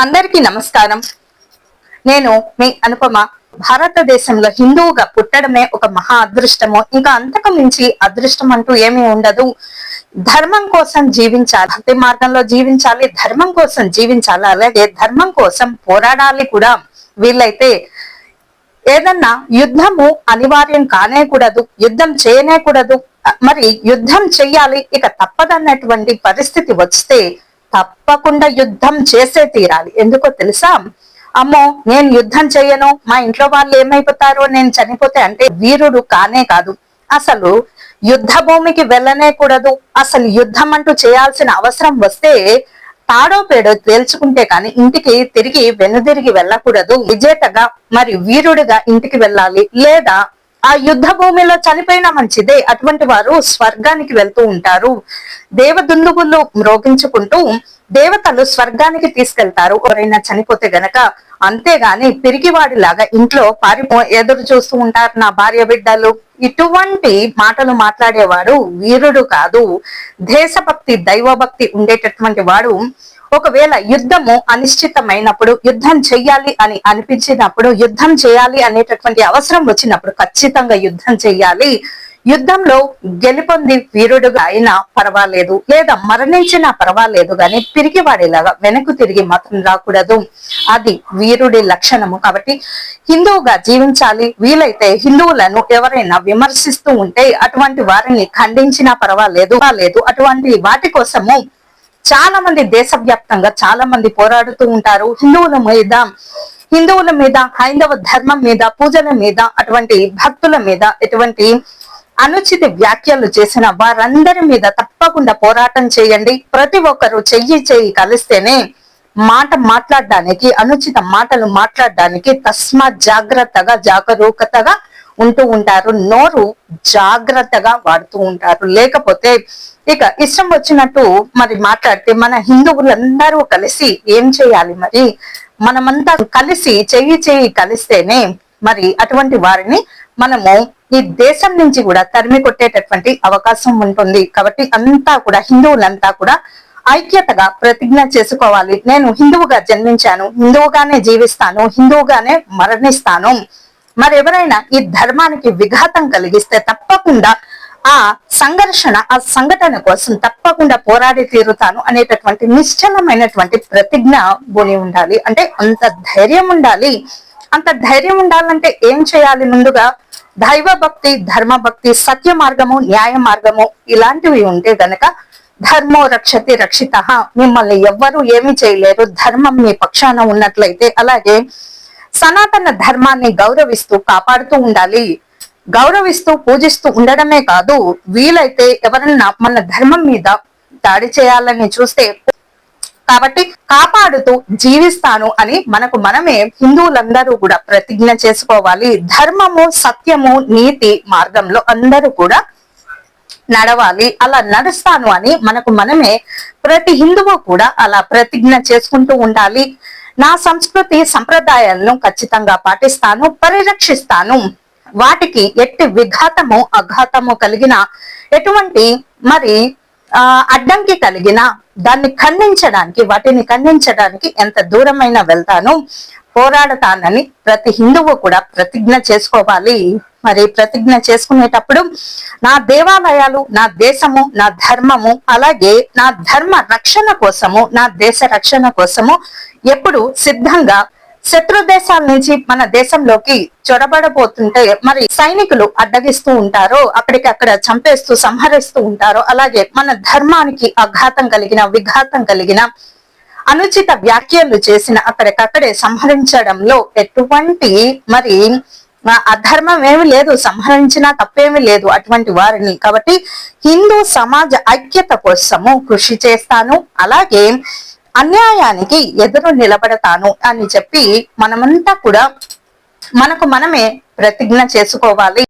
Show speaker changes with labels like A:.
A: అందరికీ నమస్కారం. నేను మీ అనుపమ. భారతదేశంలో హిందువుగా పుట్టడమే ఒక మహా అదృష్టము. ఇంకా అంతకు మించి అదృష్టం అంటూ ఏమీ ఉండదు. ధర్మం కోసం జీవించాలి, భక్తి మార్గంలో జీవించాలి, ధర్మం కోసం జీవించాలి, అలాగే ధర్మం కోసం పోరాడాలి కూడా. వీళ్ళైతే ఏదన్నా యుద్ధము అనివార్యం కానే కూడదు, యుద్ధం చేయనే కూడదు, మరి యుద్ధం చెయ్యాలి, ఇక తప్పదన్నటువంటి పరిస్థితి వస్తే తప్పకుండా యుద్ధం చేసే తీరాలి. ఎందుకో తెలుసా? అమ్మో నేను యుద్ధం చెయ్యను, మా ఇంట్లో వాళ్ళు ఏమైపోతారో నేను చనిపోతే అంటే వీరుడు కానే కాదు. అసలు యుద్ధ భూమికి వెళ్ళనే కూడదు. అసలు యుద్ధం అంటూ చేయాల్సిన అవసరం వస్తే తాడో పేడో తేల్చుకుంటే కానీ ఇంటికి తిరిగి వెనుదిరిగి వెళ్ళకూడదు. విజేతగా మరి వీరుడిగా ఇంటికి వెళ్ళాలి, లేదా ఆ యుద్ధ భూమిలో చనిపోయినా మంచిదే. అటువంటి వారు స్వర్గానికి వెళ్తూ ఉంటారు. దేవదుందుగులు మ్రోగించుకుంటూ దేవతలు స్వర్గానికి తీసుకెళ్తారు ఎవరైనా చనిపోతే గనక. అంతేగాని పిరికివాడిలాగా ఇంట్లో ఎదురు చూస్తూ ఉంటారు నా భార్య బిడ్డలు. ఇటువంటి మాటలు మాట్లాడేవాడు వీరుడు కాదు. దేశభక్తి దైవభక్తి ఉండేటటువంటి వాడు ఒకవేళ యుద్ధము అనిశ్చితమైనప్పుడు, యుద్ధం చెయ్యాలి అని అనిపించినప్పుడు, యుద్ధం చేయాలి అనేటటువంటి అవసరం వచ్చినప్పుడు ఖచ్చితంగా యుద్ధం చెయ్యాలి. యుద్ధంలో గెలుపొంది వీరుడుగా అయినా పర్వాలేదు, లేదా మరణించినా పర్వాలేదు, కానీ పిరికివాడిలాగా వెనక్కు తిరిగి మాత్రం రాకూడదు. అది వీరుడి లక్షణము. కాబట్టి హిందువుగా జీవించాలి. వీలైతే హిందువులను ఎవరైనా విమర్శిస్తూ ఉంటే అటువంటి వారిని ఖండించినా పర్వాలేదు. అటువంటి వాటి కోసము చాలా మంది దేశవ్యాప్తంగా చాలా మంది పోరాడుతూ ఉంటారు. హిందువుల మీద, హైందవ ధర్మం మీద, పూజల మీద, అటువంటి భక్తుల మీద ఎటువంటి అనుచిత వ్యాఖ్యలు చేసిన వారందరి మీద తప్పకుండా పోరాటం చేయండి. ప్రతి ఒక్కరు చెయ్యి కలిస్తేనే మాట మాట్లాడడానికి, అనుచిత మాటలు మాట్లాడడానికి తస్మాత్ జాగ్రత్తగా, జాగరూకతగా ఉంటూ ఉంటారు. నోరు జాగ్రత్తగా వాడుతూ ఉంటారు. లేకపోతే ఇక ఇష్టం వచ్చినట్టు మరి మాట్లాడితే మన హిందువులందరూ కలిసి ఏం చేయాలి? మరి మనమంతా కలిసి చెయ్యి కలిస్తేనే మరి అటువంటి వారిని మనము ఈ దేశం నుంచి కూడా తరిమి కొట్టేటటువంటి అవకాశం ఉంటుంది. కాబట్టి అంతా కూడా హిందువులంతా కూడా ఐక్యతగా ప్రతిజ్ఞ చేసుకోవాలి. నేను హిందువుగా జన్మించాను, హిందువుగానే జీవిస్తాను, హిందువుగానే మరణిస్తాను. మరి ఎవరైనా ఈ ధర్మానికి విఘాతం కలిగిస్తే తప్పకుండా ఆ సంఘటన కోసం తప్పకుండా పోరాడి తీరుతాను అనేటటువంటి నిశ్చలమైనటువంటి ప్రతిజ్ఞ బోని ఉండాలి. అంటే అంత ధైర్యం ఉండాలి. అంత ధైర్యం ఉండాలంటే ఏం చేయాలి? ముందుగా దైవ భక్తి, ధర్మ భక్తి, సత్య మార్గము, న్యాయ మార్గము ఇలాంటివి ఉంటే గనక ధర్మో రక్షతి రక్షిత, మిమ్మల్ని ఎవ్వరూ ఏమి చేయలేరు ధర్మం మీ పక్షాన ఉన్నట్లయితే. అలాగే సనాతన ధర్మాన్ని గౌరవిస్తూ కాపాడుతూ ఉండాలి. గౌరవిస్తూ పూజిస్తూ ఉండడమే కాదు, వీలైతే ఎవరన్నా మన ధర్మం మీద దాడి చేయాలని చూస్తే కాబట్టి కాపాడుతూ జీవిస్తాను అని మనకు మనమే హిందువులందరూ కూడా ప్రతిజ్ఞ చేసుకోవాలి. ధర్మము, సత్యము, నీతి మార్గంలో అందరూ కూడా నడవాలి. అలా నడుస్తాను అని మనకు మనమే ప్రతి హిందువు కూడా అలా ప్రతిజ్ఞ చేసుకుంటూ ఉండాలి. నా సంస్కృతి సంప్రదాయాలను ఖచ్చితంగా పాటిస్తాను, పరిరక్షిస్తాను. వాటికి ఎట్టి విఘాతము అఘాతము కలిగిన, ఎటువంటి మరి అడ్డంకి కలిగిన వాటిని ఖండించడానికి ఎంత దూరమైనా వెళ్తాను, పోరాడతానని ప్రతి హిందువు కూడా ప్రతిజ్ఞ చేసుకోవాలి. మరి ప్రతిజ్ఞ చేసుకునేటప్పుడు నా దేవాలయాలు, నా దేశము, నా ధర్మము, అలాగే నా ధర్మ రక్షణ కోసము, నా దేశ రక్షణ కోసము ఎప్పుడు సిద్ధంగా, శత్రు దేశాల నుంచి మన దేశంలోకి చొరబడబోతుంటే మరి సైనికులు అడ్డగిస్తూ ఉంటారో, అక్కడ చంపేస్తూ సంహరిస్తూ ఉంటారో, అలాగే మన ధర్మానికి విఘాతం కలిగిన అనుచిత వ్యాఖ్యలు చేసిన అక్కడికక్కడే సంహరించడంలో ఎటువంటి మరి అధర్మం ఏమి లేదు, సంహరించినా తప్పేమీ లేదు అటువంటి వారిని. కాబట్టి హిందూ సమాజ ఐక్యత కోసము కృషి చేస్తాను, అలాగే అన్యాయానికి ఎదురు నిలబడతాను అని చెప్పి మనమంతా కూడా మనకు మనమే ప్రతిజ్ఞ చేసుకోవాలి.